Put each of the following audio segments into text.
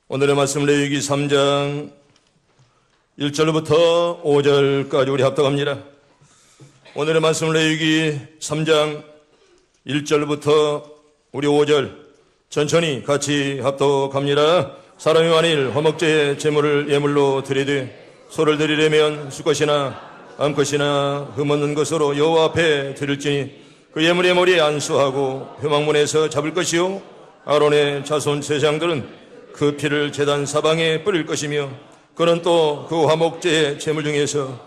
오늘의 말씀 레위기 3장 1절부터 5절까지 우리 합독합니다. 오늘의 말씀 레위기 3장 1절부터 우리 5절 천천히 같이 합독합니다. 사람이 만일 화목제의 제물을 예물로 드리되 소를 드리려면 수것이나 암것이나 흠없는 것으로 여호와 앞에 드릴지니 그 예물의 머리에 안수하고 회막문에서 잡을 것이요 아론의 자손 제사장들은 그 피를 제단 사방에 뿌릴 것이며 그는 또 그 화목제의 제물 중에서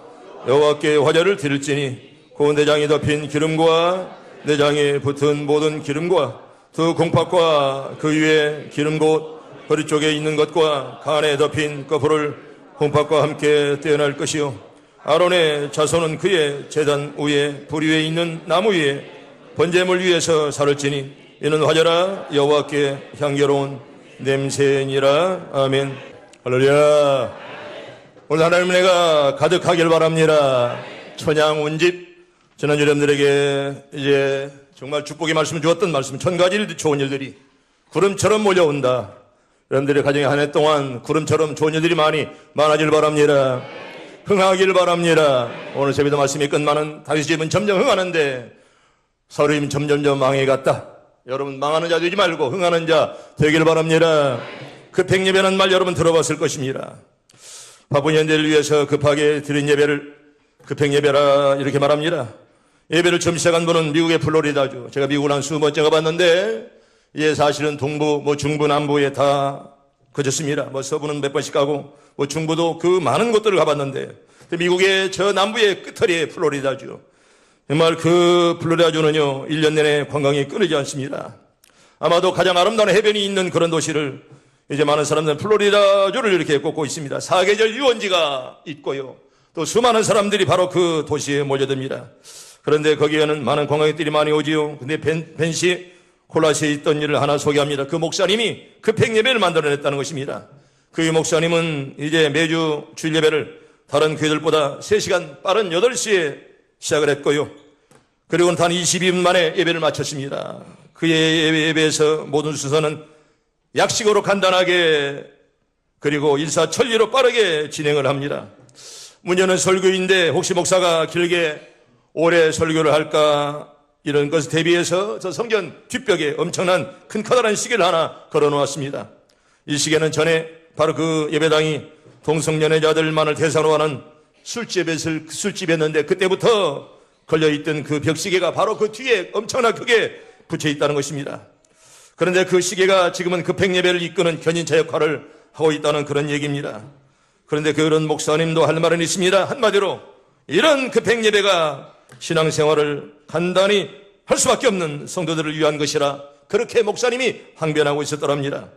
여호와께 화제를 드릴지니 그 내장에 덮인 기름과 내장에 붙은 모든 기름과 두 공팥과 그 위에 기름 곧 허리 쪽에 있는 것과 간에 덮인 거풀을 공팥과 함께 떼어낼 것이요 아론의 자손은 그의 제단 위에 불 위에 있는 나무 위에 번제물 위에서 살을지니 이는 화제라 여호와께 향기로운 냄새니라. 아멘. 할렐루야. 오늘 하나님 은혜가 가득하길 바랍니다. 천양 운집 지난 여러분들에게 이제 정말 축복의 말씀을 주었던 말씀 1000가지 좋은 일들이 구름처럼 몰려온다. 여러분들의 가정에 한 해 동안 구름처럼 좋은 일들이 많아질 바랍니다. 흥하길 바랍니다. 오늘 새벽도 말씀이 끝나는 다윗의 집은 점점 흥하는데 사울의 집은 점점 망해갔다. 여러분 망하는 자 되지 말고 흥하는 자 되길 바랍니다. 급행 예배라는 말 여러분 들어봤을 것입니다. 바쁜 현대를 위해서 급하게 드린 예배를 급행 예배라 이렇게 말합니다. 예배를 처음 시작한 분은 미국의 플로리다주. 제가 미국을 한 20번째 가봤는데 예, 사실은 동부, 중부, 남부에 다 거쳤습니다. 서부는 몇 번씩 가고 중부도 그 많은 곳들을 가봤는데 미국의 저 남부의 끝터리에 플로리다주. 정말 그 플로리다주는요 1년 내내 관광이 끊이지 않습니다. 아마도 가장 아름다운 해변이 있는 그런 도시를 이제 많은 사람들은 플로리다주를 이렇게 꼽고 있습니다. 사계절 유원지가 있고요 또 수많은 사람들이 바로 그 도시에 모여듭니다. 그런데 거기에는 많은 관광객들이 많이 오지요. 근데 펜시콜라시에 있던 일을 하나 소개합니다. 그 목사님이 급행 예배를 만들어냈다는 것입니다. 그 목사님은 이제 매주 주일 예배를 다른 교회들보다 3시간 빠른 8시에 시작을 했고요. 그리고는 단 22분 만에 예배를 마쳤습니다. 그의 예배에서 모든 순서는 약식으로 간단하게 그리고 일사천리로 빠르게 진행을 합니다. 문제는 설교인데 혹시 목사가 길게 오래 설교를 할까 이런 것을 대비해서 저 성전 뒷벽에 엄청난 큰 커다란 시계를 하나 걸어놓았습니다. 이 시계는 전에 바로 그 예배당이 동성연애자들만을 대상으로 하는 술집이었는데 그때부터 걸려있던 그 벽시계가 바로 그 뒤에 엄청나게 크게 붙여있다는 것입니다. 그런데 그 시계가 지금은 급행 예배를 이끄는 견인차 역할을 하고 있다는 그런 얘기입니다. 그런데 그런 목사님도 할 말은 있습니다. 한마디로 이런 급행 예배가 신앙생활을 간단히 할 수밖에 없는 성도들을 위한 것이라 그렇게 목사님이 항변하고 있었더랍니다.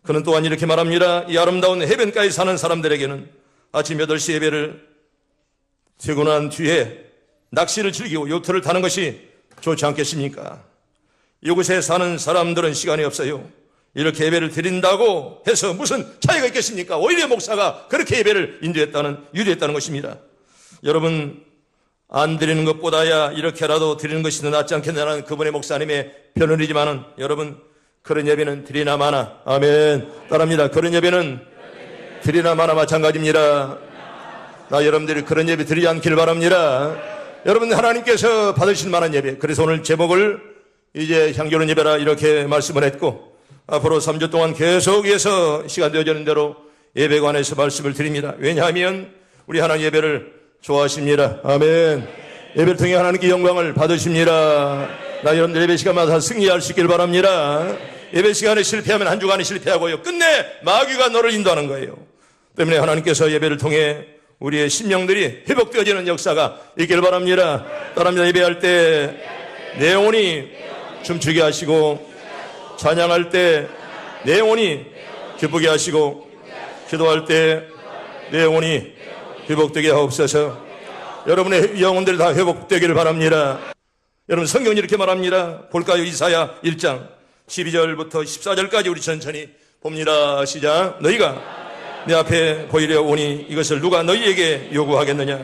그는 또한 이렇게 말합니다. 이 아름다운 해변가에 사는 사람들에게는 아침 8시 예배를 되고 난 뒤에 낚시를 즐기고 요트를 타는 것이 좋지 않겠습니까? 이곳에 사는 사람들은 시간이 없어요. 이렇게 예배를 드린다고 해서 무슨 차이가 있겠습니까? 오히려 목사가 그렇게 예배를 유도했다는 것입니다. 여러분 안 드리는 것보다야 이렇게라도 드리는 것이 더 낫지 않겠냐는 그분의 목사님의 변론이지만은 여러분 그런 예배는 드리나 마나 아멘 따릅니다. 그런 예배는 드리나 마나 마찬가지입니다. 나 여러분들이 그런 예배 드리지 않길 바랍니다. 여러분 하나님께서 받으실 만한 예배. 그래서 오늘 제목을 이제 향기로운 예배라 이렇게 말씀을 했고 앞으로 3주 동안 계속해서 시간 되어지는 대로 예배관에서 말씀을 드립니다. 왜냐하면 우리 하나님 예배를 좋아하십니다. 아멘. 예배를 통해 하나님께 영광을 받으십니다. 나 여러분들 예배 시간마다 승리할 수 있길 바랍니다. 예배 시간에 실패하면 한 주간에 실패하고요 끝내 마귀가 너를 인도하는 거예요. 때문에 하나님께서 예배를 통해 우리의 심령들이 회복되어지는 역사가 있길 바랍니다. 따라합니다. 예배할 때 내 영혼이 춤추게 하시고 찬양할 때 내 영혼이 기쁘게 하시고 기도할 때 내 영혼이 회복되게 하옵소서. 여러분의 영혼들이 다 회복되기를 바랍니다. 여러분 성경이 이렇게 말합니다. 볼까요? 이사야 1장 12절부터 14절까지 우리 천천히 봅니다. 시작. 너희가 내 앞에 보이려 오니 이것을 누가 너희에게 요구하겠느냐?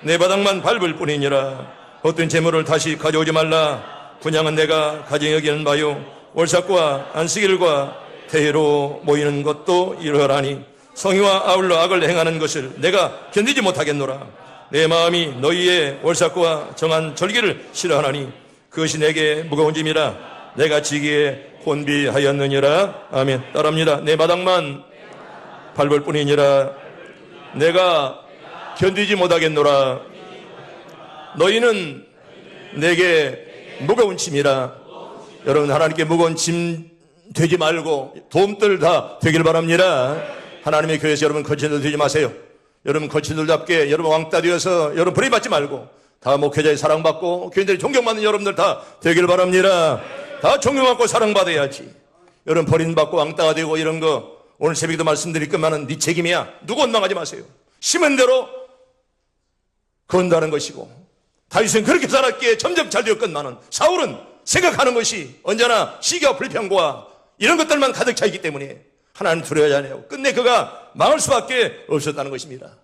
내 바닥만 밟을 뿐이니라. 어떤 재물을 다시 가져오지 말라. 분양은 내가 가정에 여기는 바요 월삭과 안식일과 대회로 모이는 것도 이러하니 성의와 아울러 악을 행하는 것을 내가 견디지 못하겠노라. 내 마음이 너희의 월삭과 정한 절기를 싫어하나니 그것이 내게 무거운 짐이라 내가 지기에 혼비하였느니라. 아멘. 따라합니다. 내 마당만 밟을 뿐이니라. 내가 견디지 못하겠노라. 너희는 내게 무거운 짐이라. 여러분, 하나님께 무거운 짐 되지 말고 도움들 다 되길 바랍니다. 하나님의 교회에서 여러분 거친들 되지 마세요. 여러분 거친들답게 여러분 왕따 되어서 여러분 버림받지 말고 다 목회자의 사랑받고 교인들이 존경받는 여러분들 다 되길 바랍니다. 다 존경받고 사랑받아야지. 여러분 버림받고 왕따가 되고 이런 거 오늘 새벽에도 말씀드릴 것만은 네 책임이야. 누구 원망하지 마세요. 심은 대로 건다는 것이고, 다윗은 그렇게 살았기에 점점 잘 되었건만은 사울은 생각하는 것이 언제나 시기와 불평과 이런 것들만 가득 차 있기 때문에 하나님 두려워하지 않아요. 끝내 그가 망할 수밖에 없었다는 것입니다.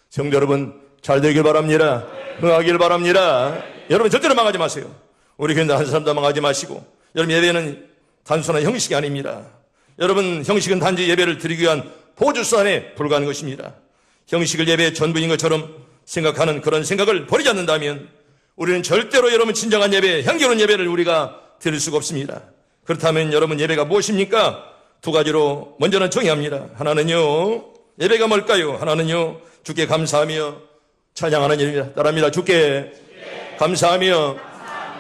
성도 여러분, 잘 되길 바랍니다. 흥하길 바랍니다. 여러분 절대로 망하지 마세요. 우리 교인들 한 사람도 망하지 마시고, 여러분 예배는 단순한 형식이 아닙니다. 여러분 형식은 단지 예배를 드리기 위한 보조수단에 불과한 것입니다. 형식을 예배의 전부인 것처럼 생각하는 그런 생각을 버리지 않는다면 우리는 절대로 여러분 진정한 예배, 향기로운 예배를 우리가 드릴 수가 없습니다. 그렇다면 여러분 예배가 무엇입니까? 두 가지로 먼저는 정의합니다. 하나는요, 예배가 뭘까요? 하나는요, 주께 감사하며 찬양하는 일입니다. 따라합니다. 주께 감사하며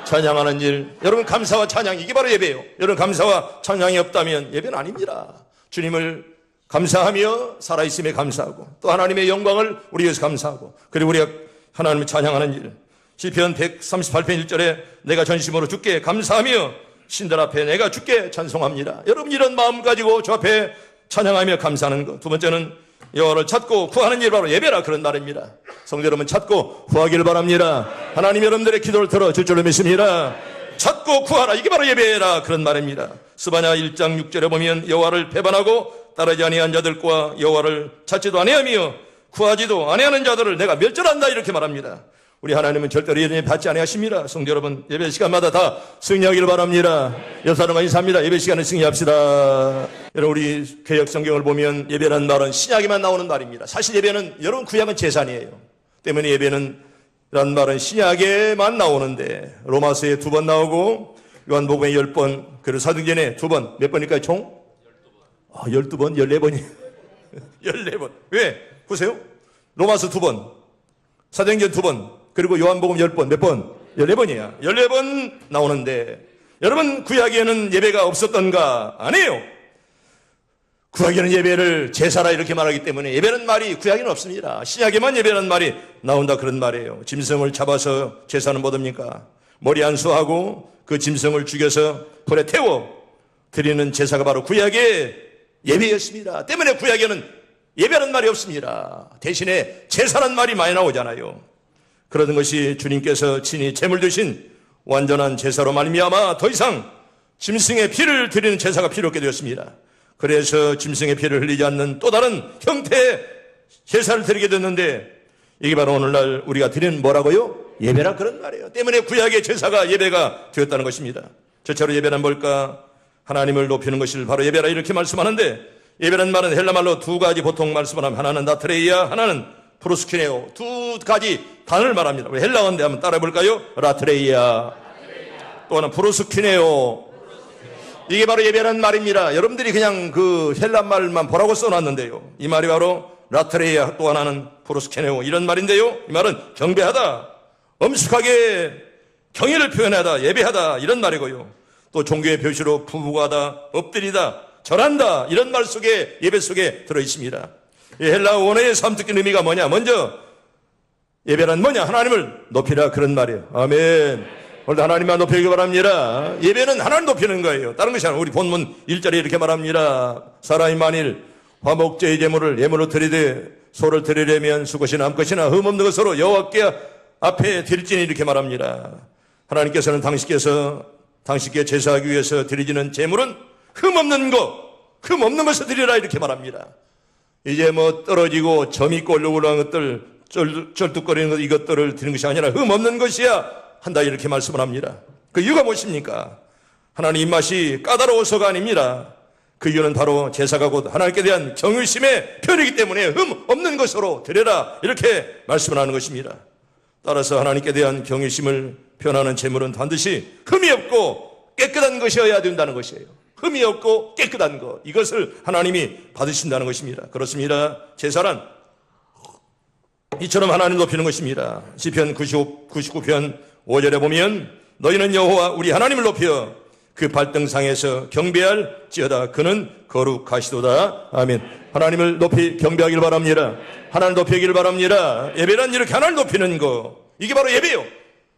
찬양하는 일. 여러분 감사와 찬양, 이게 바로 예배예요. 여러분 감사와 찬양이 없다면 예배는 아닙니다. 주님을 감사하며 살아있음에 감사하고 또 하나님의 영광을 우리 위해서 감사하고 그리고 우리가 하나님을 찬양하는 일. 시편 138편 1절에 내가 전심으로 주께 감사하며 신들 앞에 내가 주께 찬송합니다. 여러분 이런 마음 가지고 주 앞에 찬양하며 감사하는 것. 두 번째는 여호와를 찾고 구하는 일, 바로 예배라 그런 말입니다. 성도 여러분 찾고 구하기를 바랍니다. 하나님 여러분들의 기도를 들어줄 줄로 믿습니다. 찾고 구하라, 이게 바로 예배라 그런 말입니다. 스바냐 1장 6절에 보면 여호와를 배반하고 따르지 아니한 자들과 여호와를 찾지도 아니하며 구하지도 아니하는 자들을 내가 멸절한다, 이렇게 말합니다. 우리 하나님은 절대로 예배 받지 아니하십니다. 성도 여러분, 예배 시간마다 다 승리하기를 바랍니다. 여사는 인사합니다. 예배 시간에 승리합시다. 여러분, 우리 개역 성경을 보면 예배라는 말은 신약에만 나오는 말입니다. 사실 예배는, 여러분 구약은 재산이에요. 때문에 예배는 라는 말은 신약에만 나오는데 로마서에 2번 나오고 요한복음에 10번, 그리고 사도행전에 2번, 몇 번일까요 총? 12번, 14번이 14번. 왜? 보세요. 로마서 2번, 사도행전 2번, 그리고 요한복음 10번, 몇 번? 14번이야. 14번 나오는데 여러분 구약에는 예배가 없었던가? 아니에요. 구약에는 예배를 제사라 이렇게 말하기 때문에 예배는 말이 구약에는 없습니다. 신약에만 예배라는 말이 나온다 그런 말이에요. 짐승을 잡아서 제사는 뭐 됩니까? 머리 안수하고 그 짐승을 죽여서 불에 태워 드리는 제사가 바로 구약의 예배였습니다. 때문에 구약에는 예배라는 말이 없습니다. 대신에 제사라는 말이 많이 나오잖아요. 그러던 것이 주님께서 친히 제물 드신 완전한 제사로 말미암아 더 이상 짐승의 피를 드리는 제사가 필요 없게 되었습니다. 그래서 짐승의 피를 흘리지 않는 또 다른 형태의 제사를 드리게 됐는데 이게 바로 오늘날 우리가 드리는 뭐라고요? 예배라 그런 말이에요. 때문에 구약의 제사가 예배가 되었다는 것입니다. 저처럼 예배란 뭘까? 하나님을 높이는 것을 바로 예배라 이렇게 말씀하는데, 예배란 말은 헬라 말로 두 가지 보통 말씀을 하면 하나는 나트레이아, 하나는 프로스키네오, 두 가지 단어를 말합니다. 우리 헬라어인데 한번 따라해 볼까요? 라트레이아, 또 하나는 프로스키네오. 이게 바로 예배라는 말입니다. 여러분들이 그냥 그 헬라 말만 보라고 써놨는데요, 이 말이 바로 라트레이아, 또 하나는 프로스키네오, 이런 말인데요, 이 말은 경배하다, 엄숙하게 경의를 표현하다, 예배하다, 이런 말이고요. 또 종교의 표시로 부부하다, 엎드리다, 절한다, 이런 말 속에, 예배 속에 들어있습니다. 이 헬라 원어의 삼특적인 의미가 뭐냐? 먼저 예배란 뭐냐? 하나님을 높이라 그런 말이에요. 아멘. 오늘도 하나님만 높이기 바랍니다. 예배는 하나님 높이는 거예요. 다른 것이 아니라 우리 본문 1절에 이렇게 말합니다. 사람이 만일 화목제의 제물을 예물로 드리되 소를 드리려면 수것이나 암것이나 흠없는 것으로 여호와께 앞에 드릴지니, 이렇게 말합니다. 하나님께서는 당신께 제사하기 위해서 드리지는 제물은 흠없는 것을 드리라, 이렇게 말합니다. 이제 뭐 떨어지고 점 있고 올라오는 것들, 쩔뚝거리는 것, 이것들을 드리는 것이 아니라 흠없는 것이야 한다, 이렇게 말씀을 합니다. 그 이유가 무엇입니까? 하나님 입맛이 까다로워서가 아닙니다. 그 이유는 바로 제사가 곧 하나님께 대한 경외심의 표현이기 때문에 흠 없는 것으로 드려라, 이렇게 말씀을 하는 것입니다. 따라서 하나님께 대한 경외심을 표현하는 제물은 반드시 흠이 없고 깨끗한 것이어야 된다는 것이에요. 흠이 없고 깨끗한 것, 이것을 하나님이 받으신다는 것입니다. 그렇습니다. 제사란 이처럼 하나님 높이는 것입니다. 시편 99편 5절에 보면 너희는 여호와 우리 하나님을 높여 그 발등상에서 경배할지어다. 그는 거룩하시도다. 아멘. 하나님을 높이 경배하길 바랍니다. 하나님을 높이길 바랍니다. 예배란 이렇게 하나님을 높이는 거, 이게 바로 예배요.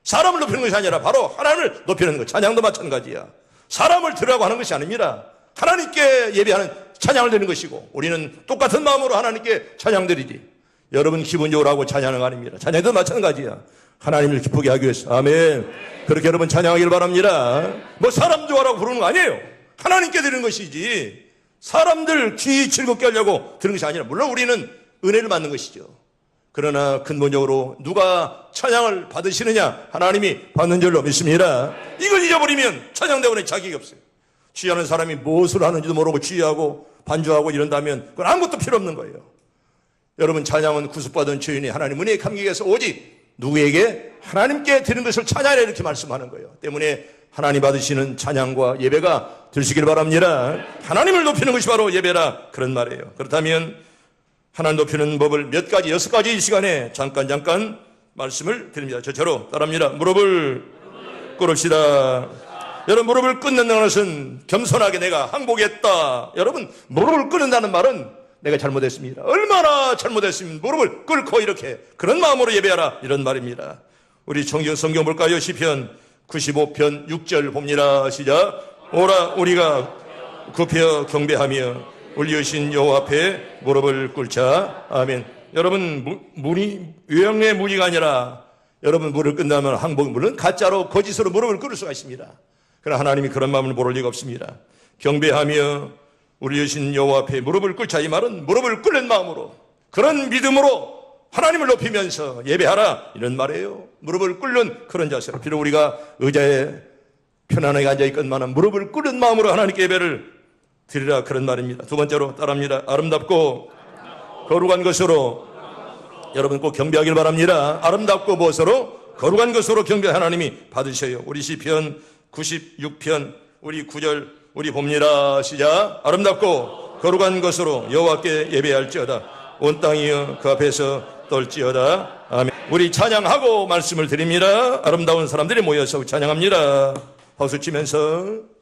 사람을 높이는 것이 아니라 바로 하나님을 높이는 것. 찬양도 마찬가지야. 사람을 들으라고 하는 것이 아닙니다. 하나님께 예배하는 찬양을 드리는 것이고, 우리는 똑같은 마음으로 하나님께 찬양 드리지. 여러분 기분 좋으라고 하고 찬양하는 거 아닙니다. 찬양도 마찬가지야. 하나님을 기쁘게 하기 위해서. 아멘. 그렇게 여러분 찬양하길 바랍니다. 뭐 사람 좋아라고 부르는 거 아니에요. 하나님께 드리는 것이지, 사람들 귀 즐겁게 하려고 드리는 것이 아니라, 물론 우리는 은혜를 받는 것이죠. 그러나 근본적으로 누가 찬양을 받으시느냐, 하나님이 받는 줄로 믿습니다. 이걸 잊어버리면 찬양대원에 자격이 없어요. 취하는 사람이 무엇을 하는지도 모르고 취하고 반주하고 이런다면 그건 아무것도 필요 없는 거예요. 여러분, 찬양은 구속받은 죄인이 하나님 은혜에 감격해서 오직 누구에게? 하나님께 드리는 것을 찬양하라, 이렇게 말씀하는 거예요. 때문에 하나님 받으시는 찬양과 예배가 되시길 바랍니다. 하나님을 높이는 것이 바로 예배라, 그런 말이에요. 그렇다면 하나님 높이는 법을 몇 가지, 6가지 이 시간에 잠깐 말씀을 드립니다. 저처럼 따라합니다. 무릎을 꿇읍시다. 여러분, 무릎을 꿇는다는 것은 겸손하게 내가 항복했다. 여러분, 무릎을 꿇는다는 말은 내가 잘못했습니다. 얼마나 잘못했으면 무릎을 꿇고 이렇게 그런 마음으로 예배하라, 이런 말입니다. 우리 성경 볼까요? 시편 95편 6절 봅니다. 시작. 오라 우리가 굽혀 경배하며 우리 여신 여호와 앞에 무릎을 꿇자. 아멘. 여러분, 유형의 무리가 아니라 여러분 무릎을 꿇는다면 항복, 물론 가짜로 거짓으로 무릎을 꿇을 수가 있습니다. 그러나 하나님이 그런 마음을 모를 리가 없습니다. 경배하며 우리 여신 여호와 앞에 무릎을 꿇자, 이 말은 무릎을 꿇는 마음으로, 그런 믿음으로 하나님을 높이면서 예배하라, 이런 말이에요. 무릎을 꿇는 그런 자세로, 비록 우리가 의자에 편안하게 앉아있건만은 무릎을 꿇는 마음으로 하나님께 예배를 드리라, 그런 말입니다. 두 번째로 따라합니다. 아름답고 거룩한 것으로, 여러분 꼭 경배하길 바랍니다. 아름답고 무엇으로? 거룩한 것으로 경배, 하나님이 받으셔요. 우리 시편 96편 우리 9절 우리 봅니다. 시작. 아름답고 거룩한 것으로 여호와께 예배할지어다. 온 땅이여 그 앞에서 떨지어다. 아멘. 우리 찬양하고 말씀을 드립니다. 아름다운 사람들이 모여서 찬양합니다. 박수 치면서.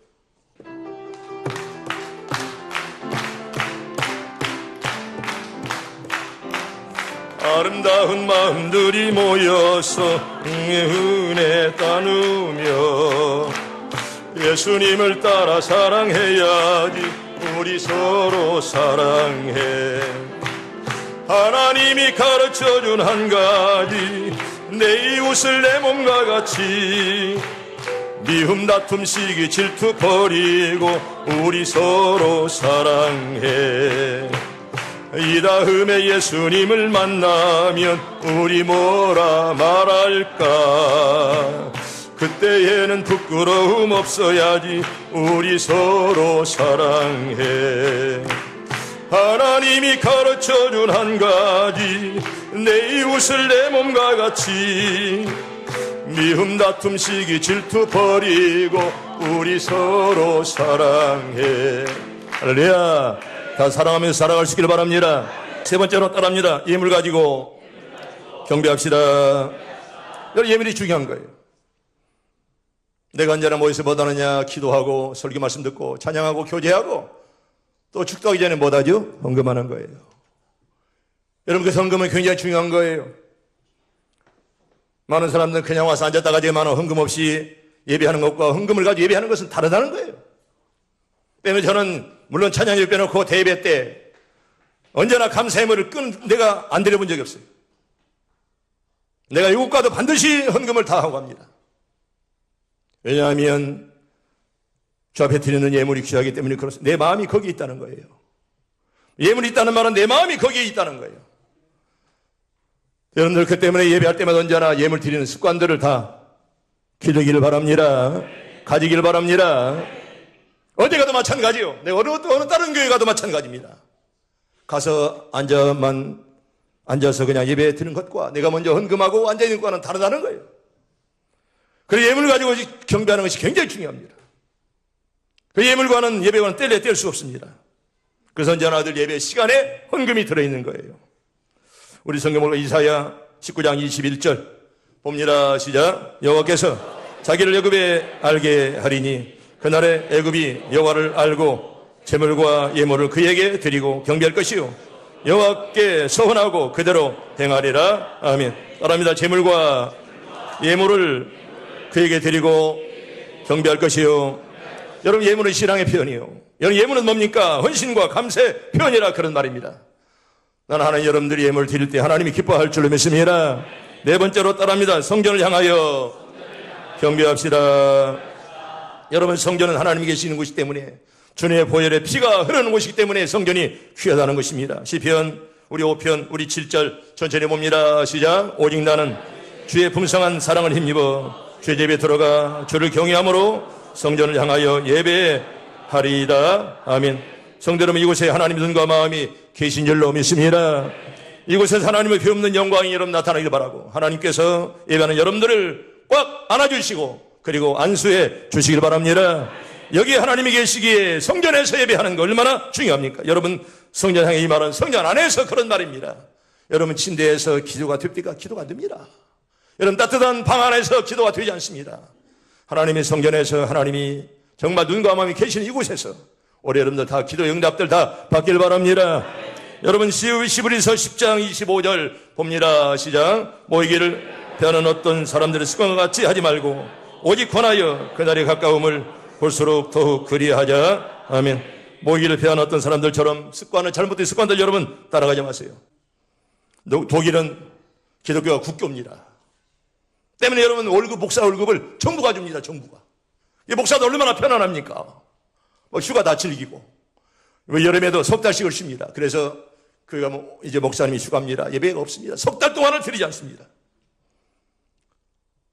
아름다운 마음들이 모여서 은혜 나누며 예수님을 따라 사랑해야지. 우리 서로 사랑해. 하나님이 가르쳐준 한 가지, 내 이웃을 내 몸과 같이. 미움 다툼 시기 질투 버리고 우리 서로 사랑해. 이 다음에 예수님을 만나면 우리 뭐라 말할까? 그때에는 부끄러움 없어야지. 우리 서로 사랑해. 하나님이 가르쳐준 한 가지, 내 이웃을 내 몸과 같이. 미움 다툼 시기 질투 버리고 우리 서로 사랑해. 할렐루야. 다 사랑하면서 살아갈 수 있기를 바랍니다. 세 번째로 따라합니다. 예물 가지고 경배합시다. 여러분, 예물이 중요한 거예요. 내가 언제나 모여서 뭐 하느냐? 기도하고 설교 말씀 듣고 찬양하고 교제하고 또 축도하기 전에 뭐 하죠? 헌금하는 거예요. 여러분, 그 헌금은 굉장히 중요한 거예요. 많은 사람들은 그냥 와서 앉았다가 지만 헌금 없이 예배하는 것과 헌금을 가지고 예배하는 것은 다르다는 거예요. 때문에 저는 물론 찬양을 빼놓고 대예배 때 언제나 감사의 예물을 내가 안 드려본 적이 없어요. 내가 이곳 가도 반드시 헌금을 다 하고 갑니다. 왜냐하면 주 앞에 드리는 예물이 귀하기 때문에 그렇습니다. 내 마음이 거기에 있다는 거예요. 예물이 있다는 말은 내 마음이 거기에 있다는 거예요. 여러분들 그 때문에 예배할 때마다 언제나 예물 드리는 습관들을 다 기르기를 바랍니다. 가지기를 바랍니다. 어디 가도 마찬가지요. 내가 어느 다른 교회 가도 마찬가지입니다. 가서 앉아서 그냥 예배 드리는 것과 내가 먼저 헌금하고 앉아있는 것과는 다르다는 거예요. 그 예물을 가지고 경배하는 것이 굉장히 중요합니다. 그 예물과는 예배와는 뗄 수 없습니다. 그 선지자나 아들 예배 시간에 헌금이 들어있는 거예요. 우리 성경을 이사야 19장 21절 봅니다. 시작. 여호와께서 자기를 애굽에 알게 하리니 그날에 애굽이 여호와를 알고 제물과 예물을 그에게 드리고 경배할 것이요 여호와께 서원하고 그대로 행하리라. 아멘. 따라합니다. 제물과 예물을 그에게 드리고 경배할 것이요. 여러분, 예물은 신앙의 표현이요. 여러분, 예물은 뭡니까? 헌신과 감사의 표현이라 그런 말입니다. 나는 하나님 여러분들이 예물을 드릴 때 하나님이 기뻐할 줄로 믿습니다. 네 번째로 따라합니다. 성전을 향하여 경배합시다. 여러분, 성전은 하나님이 계시는 곳이기 때문에 주님의 보혈의 피가 흐르는 곳이기 때문에 성전이 귀하다는 것입니다. 시편 우리 5편 우리 7절 천천히 봅니다. 시작. 오직 나는 주의 풍성한 사랑을 힘입어 주의 집에 들어가 주를 경외함으로 성전을 향하여 예배하리이다. 아멘. 성도 여러분, 이곳에 하나님의 눈과 마음이 계신 줄로 믿습니다. 이곳에서 하나님의 배없는 영광이 여러분 나타나길 바라고 하나님께서 예배하는 여러분들을 꽉 안아주시고 그리고 안수해 주시길 바랍니다. 여기 하나님이 계시기에 성전에서 예배하는 거 얼마나 중요합니까? 여러분, 성전 향해 이 말은 성전 안에서 그런 말입니다. 여러분, 침대에서 기도가 됩니까? 기도가 안 됩니다. 여러분, 따뜻한 방 안에서 기도가 되지 않습니다. 하나님의 성전에서 하나님이 정말 눈과 마음이 계시는 이곳에서 우리 여러분들 다 기도 응답들 다 받길 바랍니다. 여러분, 시브리서 10장 25절 봅니다. 시작. 모이기를 배하는 어떤 사람들의 습관과 같이 하지 말고 오직 권하여 그날이 가까움을 볼수록 더욱 그리하자. 아멘. 모이기를 배하는 어떤 사람들처럼 잘못된 습관들 여러분 따라가지 마세요. 독일은 기독교가 국교입니다. 때문에 여러분 목사 월급을 정부가 줍니다. 정부가. 이 목사도 얼마나 편안합니까? 휴가 다 즐기고 여름에도 석 달씩을 쉽니다. 그래서 이제 목사님이 휴가입니다. 예배가 없습니다. 석 달 동안을 드리지 않습니다.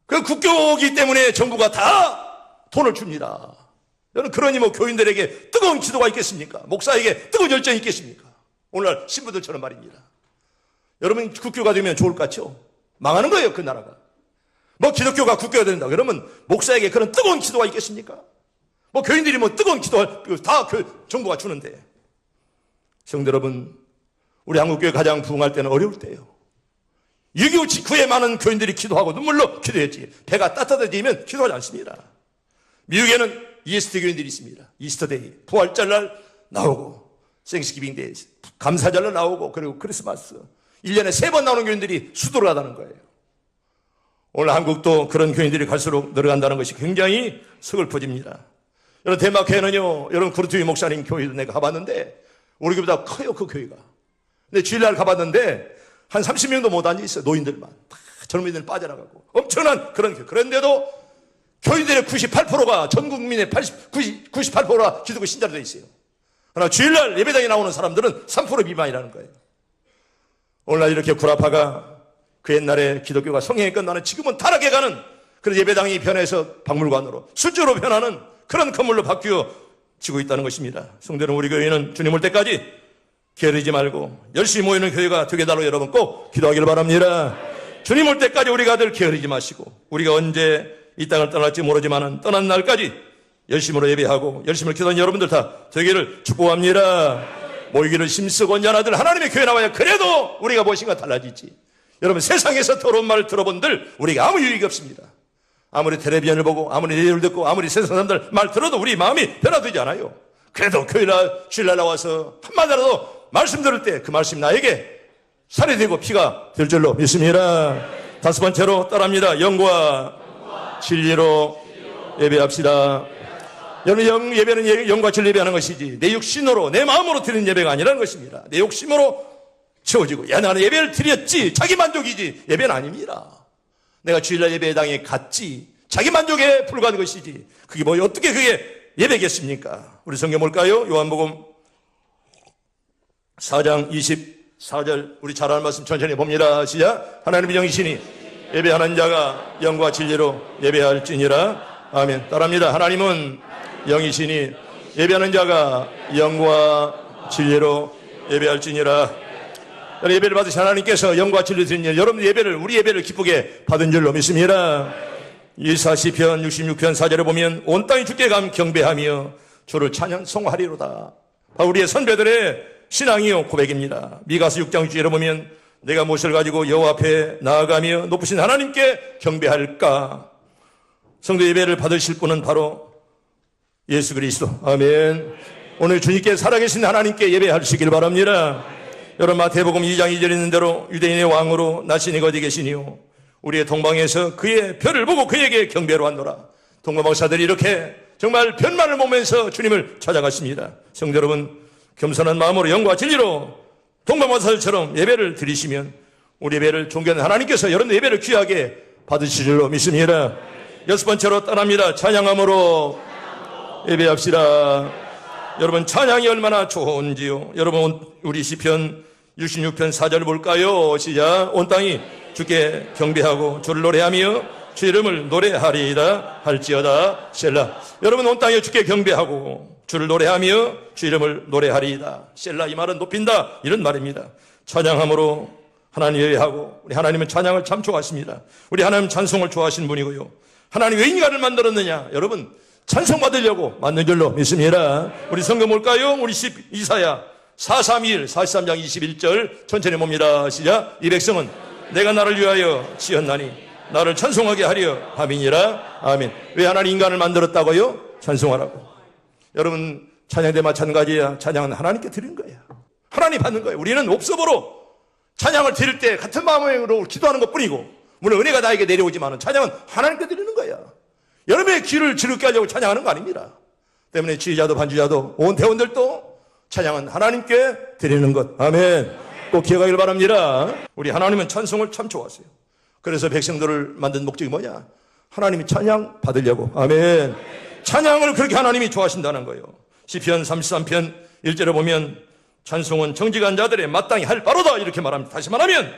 그 국교이기 때문에 정부가 다 돈을 줍니다. 여러분, 그러니 교인들에게 뜨거운 기도가 있겠습니까? 목사에게 뜨거운 열정이 있겠습니까? 오늘날 신부들처럼 말입니다. 여러분, 국교가 되면 좋을 것 같죠? 망하는 거예요, 그 나라가. 기독교가 국교가 된다. 그러면 목사에게 그런 뜨거운 기도가 있겠습니까? 교인들이 뜨거운 기도할, 다 정부가 주는데. 성도 여러분, 우리 한국교회 가장 부흥할 때는 어려울 때예요. 6.25 직후에 많은 교인들이 기도하고 눈물로 기도했지. 배가 따뜻해지면 기도하지 않습니다. 미국에는 이스터 교인들이 있습니다. 이스터데이, 부활절날 나오고, 생스기빙 데이, 감사절날 나오고, 그리고 크리스마스. 1년에 3번 나오는 교인들이 수도를 하다는 거예요. 오늘 한국도 그런 교인들이 갈수록 늘어간다는 것이 굉장히 서글퍼집니다. 여러분, 덴마크에는요, 여러분, 구르트위 목사님 교회도 내가 가봤는데, 우리 교회보다 커요, 그 교회가. 근데 주일날 가봤는데, 한 30명도 못 앉아있어요, 노인들만. 다 젊은이들 빠져나가고. 엄청난 그런 교회. 그런데도 교인들의 98%가, 전 국민의 98%가 기독교 신자로 되어 있어요. 그러나 주일날 예배당에 나오는 사람들은 3% 미만이라는 거예요. 오늘날 이렇게 구라파가 그 옛날에 기독교가 성행에 끝나는 지금은 타락해 가는 그런 예배당이 변해서 박물관으로 술주로 변하는 그런 건물로 바뀌어지고 있다는 것입니다. 성도 여러분, 우리 교회는 주님 올 때까지 게으르지 말고 열심히 모이는 교회가 되게 달라고 여러분 꼭 기도하기를 바랍니다. 주님 올 때까지 우리가 늘 게으르지 마시고 우리가 언제 이 땅을 떠날지 모르지만 떠난 날까지 열심으로 예배하고 열심으로 기도하는 여러분들 다 되기를 축복합니다. 모이기를 힘쓰고 온전하들 하나님의 교회 나와야 그래도 우리가 무엇인가 달라지지. 여러분, 세상에서 더러운 말을 들어본들 우리가 아무 유익이 없습니다. 아무리 텔레비전을 보고 아무리 레디오를 듣고 아무리 세상 사람들 말 들어도 우리 마음이 변화되지 않아요. 그래도 교회날 주일날 나와서 한마디라도 말씀 들을 때 그 말씀이 나에게 살이 되고 피가 될 줄로 믿습니다. 다섯 번째로 따라합니다. 영과 진리로 예배합시다. 여러분, 예배는 영과 진리로 예배하는 것이지 내 육신으로 내 마음으로 드리는 예배가 아니라는 것입니다. 내 욕심으로 채워지고 나는 예배를 드렸지 자기 만족이지 예배는 아닙니다. 내가 주일날 예배당에 갔지 자기 만족에 불과한 것이지 그게 어떻게 그게 예배겠습니까? 우리 성경 볼까요? 요한복음 4장 24절 우리 잘 아는 말씀 천천히 봅니다. 시작. 하나님의 영이시니 예배하는 자가 영과 진리로 예배할지니라. 아멘. 따라합니다. 하나님은 영이시니 예배하는 자가 영과 진리로 예배할지니라. 예배를 받으신 하나님께서 영과 진리로 드리는 여러분 예배를, 우리 예배를 기쁘게 받은 줄로 믿습니다. 이사 시편 66편 4절에 보면 온 땅이 주께 경배하며 주를 찬양송하리로다. 바로 우리의 선배들의 신앙이요 고백입니다. 미가서 6장 6절에 보면 내가 무엇을 가지고 여호와 앞에 나아가며 높으신 하나님께 경배할까. 성도 예배를 받으실 분은 바로 예수 그리스도. 아멘. 오늘 주님께 살아계신 하나님께 예배하시길 바랍니다. 여러분 마태복음 2장 2절에 있는 대로 유대인의 왕으로 나신 이가 어디 계시니요 우리의 동방에서 그의 별을 보고 그에게 경배로 한노라. 동방박사들이 이렇게 정말 별만을 보면서 주님을 찾아갔습니다. 성도 여러분, 겸손한 마음으로 영과 진리로 동방박사들처럼 예배를 드리시면 우리 예배를 존경하는 하나님께서 여러분 예배를 귀하게 받으실 줄로 믿습니다. 여섯 번째로 떠납니다. 찬양함으로 예배합시다. 여러분 찬양이 얼마나 좋은지요. 여러분 우리 시편 66편 4절 볼까요? 시작. 온 땅이 주께 경배하고 주를 노래하며 주 이름을 노래하리이다 할지어다. 셀라. 여러분 온 땅에 주께 경배하고 주를 노래하며 주 이름을 노래하리이다. 셀라. 이 말은 높인다 이런 말입니다. 찬양함으로 하나님 예배하고 우리 하나님은 찬양을 참 좋아하십니다. 우리 하나님 찬송을 좋아하시는 분이고요. 하나님 왜 인간을 만들었느냐? 여러분 찬송받으려고 만든 줄로 믿습니다. 우리 성경 볼까요? 우리 이사야 431 43장 21절 천천히 봅니다. 시작. 이 백성은 내가 나를 위하여 지었나니 나를 찬송하게 하려 함이니라. 아멘. 왜 하나님 인간을 만들었다고요? 찬송하라고. 여러분 찬양대 마찬가지야. 찬양은 하나님께 드리는 거예요. 하나님 받는 거예요. 우리는 옵서버로 찬양을 드릴 때 같은 마음으로 기도하는 것뿐이고 물론 은혜가 나에게 내려오지만 찬양은 하나님께 드리는 거야. 여러분의 귀를 즐겁게 하려고 찬양하는 거 아닙니다. 때문에 지휘자도 반주자도 온 대원들도 찬양은 하나님께 드리는 것. 아멘. 꼭 기억하길 바랍니다. 우리 하나님은 찬송을 참 좋아하세요. 그래서 백성들을 만든 목적이 뭐냐? 하나님이 찬양 받으려고. 아멘. 찬양을 그렇게 하나님이 좋아하신다는 거예요. 시편 33편 1절에 보면 찬송은 정직한 자들의 마땅히 할 바로다 이렇게 말합니다. 다시 말하면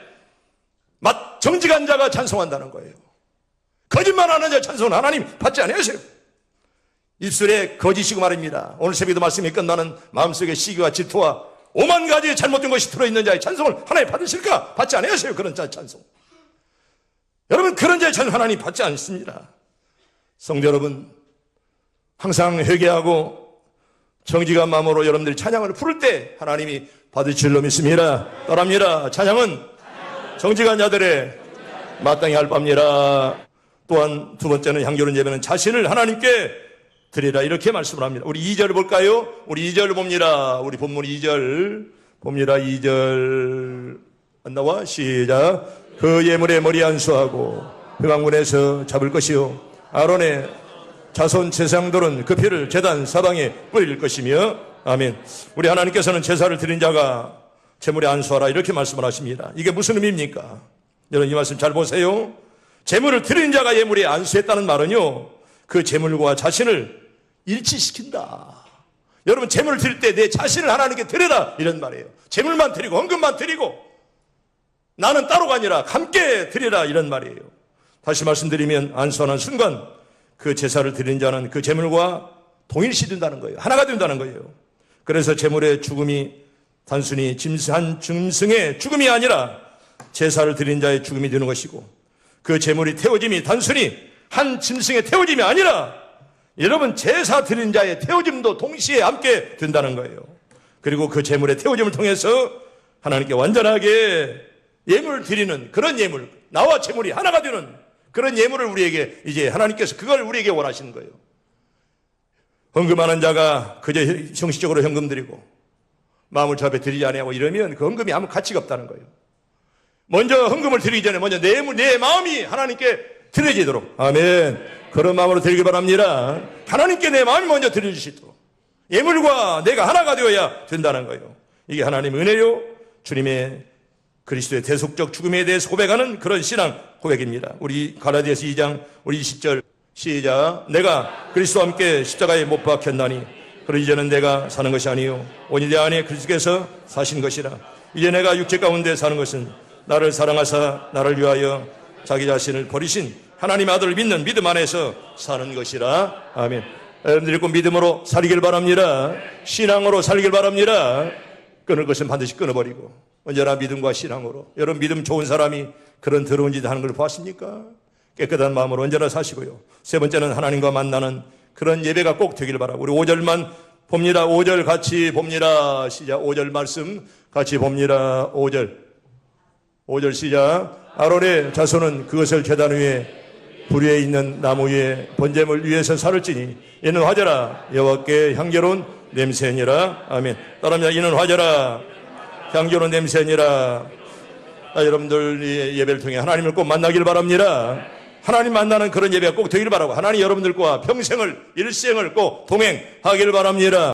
정직한 자가 찬송한다는 거예요. 거짓말하는 자 찬송은 하나님 받지 않으세요. 입술에 거짓이고 말입니다. 오늘 새벽에도 말씀이 끝나는 마음속에 시기와 질투와 오만 가지의 잘못된 것이 들어있는 자의 찬송을 하나님 받으실까? 받지 않으세요. 그런 자의 찬송. 여러분 그런 자의 찬송 하나님 받지 않습니다. 성도 여러분 항상 회개하고 정직한 마음으로 여러분들이 찬양을 부를 때 하나님이 받으실 줄로 믿습니다. 떠납니다. 찬양은 정직한 자들의 마땅히 할 바입니다. 또한 두 번째는 향기로운 예배는 자신을 하나님께 드리라 이렇게 말씀을 합니다. 우리 2절을 볼까요? 우리 2절을 봅니다. 우리 본문 2절 봅니다. 2절 안 나와? 시작. 그 예물에 머리 안수하고 회막문에서 잡을 것이요 아론의 자손 제사장들은 그 피를 제단 사방에 뿌릴 것이며 아멘. 우리 하나님께서는 제사를 드린 자가 제물에 안수하라 이렇게 말씀을 하십니다. 이게 무슨 의미입니까? 여러분 이 말씀 잘 보세요. 제물을 드린 자가 예물에 안수했다는 말은요 그 제물과 자신을 일치시킨다. 여러분 제물을 드릴 때 내 자신을 하나님께 드려라 이런 말이에요. 제물만 드리고 헌금만 드리고 나는 따로가 아니라 함께 드리라 이런 말이에요. 다시 말씀드리면 안수하는 순간 그 제사를 드린 자는 그 제물과 동일시 된다는 거예요. 하나가 된다는 거예요. 그래서 제물의 죽음이 단순히 한 짐승의 죽음이 아니라 제사를 드린 자의 죽음이 되는 것이고 그 제물이 태워짐이 단순히 한 짐승의 태워짐이 아니라 여러분 제사 드린 자의 태워짐도 동시에 함께 된다는 거예요. 그리고 그 제물의 태워짐을 통해서 하나님께 완전하게 예물을 드리는 그런 예물, 나와 제물이 하나가 되는 그런 예물을 우리에게 이제 하나님께서 그걸 우리에게 원하시는 거예요. 헌금하는 자가 그저 형식적으로 헌금 드리고 마음을 저 앞에 드리지 아니하고 이러면 그 헌금이 아무 가치가 없다는 거예요. 먼저 헌금을 드리기 전에 먼저 내 마음이 하나님께 드려지도록 아멘. 그런 마음으로 드리기 바랍니다. 하나님께 내 마음이 먼저 드려지시도록 예물과 내가 하나가 되어야 된다는 거예요. 이게 하나님의 은혜요 주님의 그리스도의 대속적 죽음에 대해서 고백하는 그런 신앙 고백입니다. 우리 갈라디아서 2장 우리 20절 시작. 내가 그리스도와 함께 십자가에 못 박혔나니 그러 이제는 내가 사는 것이 아니요 오직 내 안에 그리스도께서 사신 것이라. 이제 내가 육체 가운데 사는 것은 나를 사랑하사 나를 위하여 자기 자신을 버리신 하나님의 아들을 믿는 믿음 안에서 사는 것이라. 아멘. 여러분들이 꼭 믿음으로 살길 바랍니다. 신앙으로 살길 바랍니다. 끊을 것은 반드시 끊어버리고 언제나 믿음과 신앙으로. 여러분 믿음 좋은 사람이 그런 더러운 짓 하는 걸 보았습니까? 깨끗한 마음으로 언제나 사시고요. 세 번째는 하나님과 만나는 그런 예배가 꼭 되길 바라고. 우리 5절만 봅니다. 5절 같이 봅니다. 시작. 5절 말씀 같이 봅니다. 5절 시작. 아론의 자손은 그것을 제단 위에 불 위에 있는 나무 위에 번제물 위에서 살을지니 이는 화제라 여호와께 향기로운 냄새니라. 아멘. 따라합니다. 이는 화제라 향기로운 냄새니라. 여러분들 예배를 통해 하나님을 꼭 만나길 바랍니다. 하나님 만나는 그런 예배가 꼭 되길 바라고 하나님 여러분들과 평생을 일생을 꼭 동행하길 바랍니다.